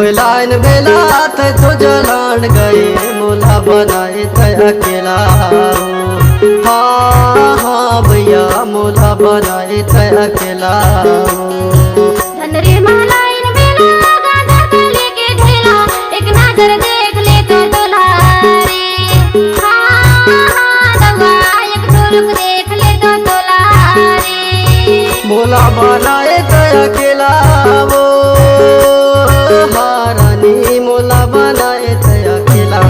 Line बेला थे तो जलान गए मोला बनाए थे अकेला। हाँ हाँ भैया मोला बनाए थे अकेला। धनरे लाइन बेला गांजा तो लेके ढेला एक नजर देख ले तो दुलारे। हाँ हाँ दवा एक ढोलक देख ले तो दुलारे। मोला बनाए थे अकेला वो महारानी मोला बनाए थे अकेला।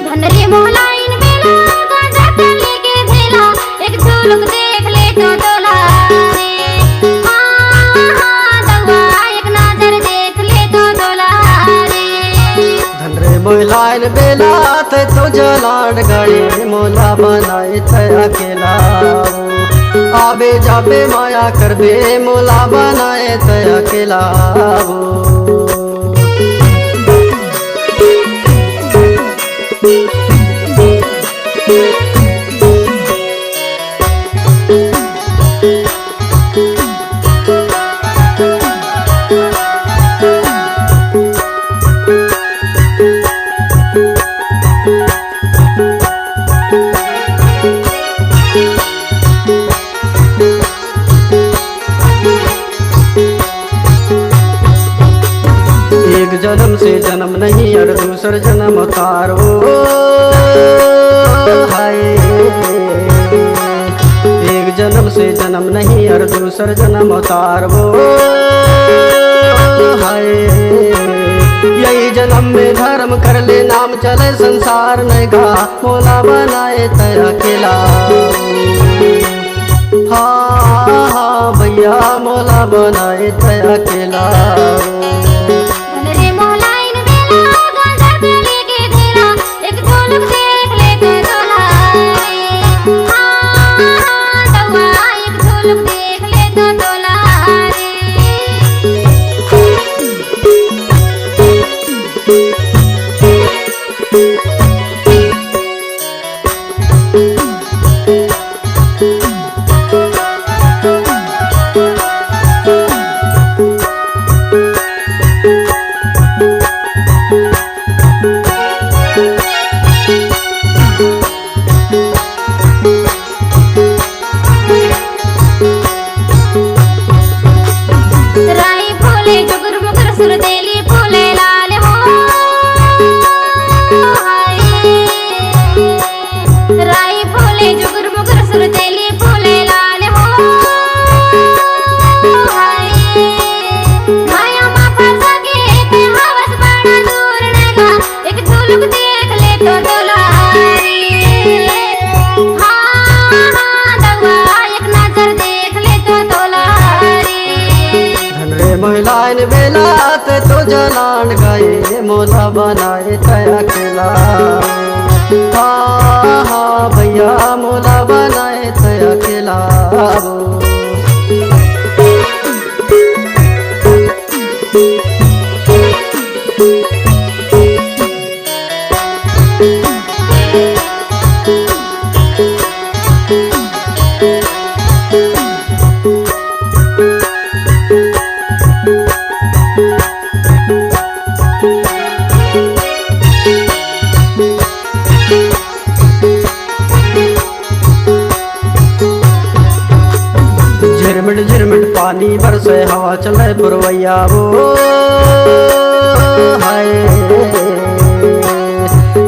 धनरे लाइन बेला गांजा तो लेके ढेला एक ढोलक देख ले तो दुलारे। हाँ हाँ दवा एक नजर देख ले तो दुलारे। धनरे लाइन बेला थे तो जलान गए मोला बनाए थे अकेला। आबे जाबे माया करबे मोला बनाए थे अकेला। एक जन्म से जन्म नहीं और दूसर जन्म उतारो हाय। एक जन्म से जन्म नहीं और दूसर जन्म उतारो हाय। यही जन्म में धर्म कर ले नाम चले संसार नगा मोला बनाए थे अकेला। हाँ हाँ भैया मोला बनाए थे अकेला। लाइन बेला थे तो जलान गए मोला बनाए थे अकेला। हाँ हाँ भैया मोला बनाए थे अकेला। झिरमिट झिरमिट पानी बरसे हवा चले पुरवैया वो हाय।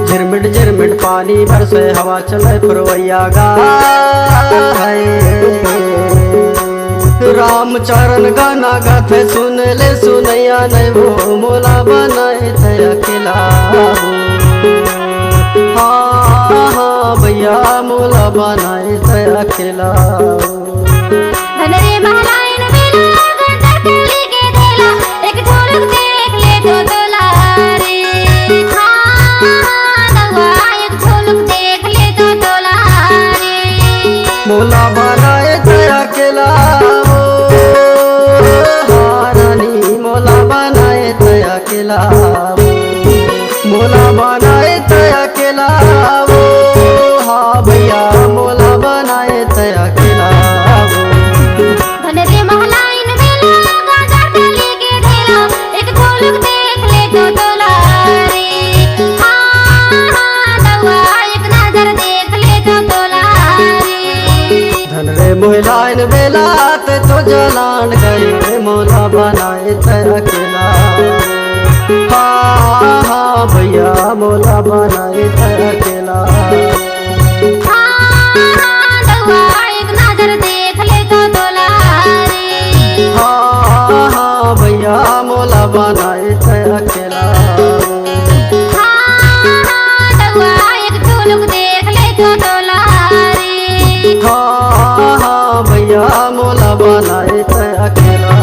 झिरमिट झिरमिट पानी बरसे हवा चले पुरवैया गा हाय। रामचरण गाना गाथे सुन ले सुनैया नहीं वो मोला बनाए थे अकेला। हाँ हाँ भैया मोला बनाए थे अकेला। धनरे लाइन बेला गांजा तो लेके ढेला एक ढोलक देख ले तो दुलारे। अकेला वो मोला बनाए थे अकेला वो हाँ भैया मोला बनाए थे अकेला वो धन रे महलाइन बेला गाजर के लेके धेला एक झलक देख ले तो तोला रे हाँ दवा एक नजर देख ले तो तोला रे धन रे मोहलाइन बेला ते तो जलान गए मोला बनाए थे अकेला हाँ हाँ भैया मोला बनाए थे अकेला हाँ दवा एक नजर देख ले तो तोला रे हाँ हाँ भैया मोला बनाए थे अकेला हाँ दवा एक झलक देख ले तो तोला रे हाँ हाँ भैया मोला बनाए थे अकेला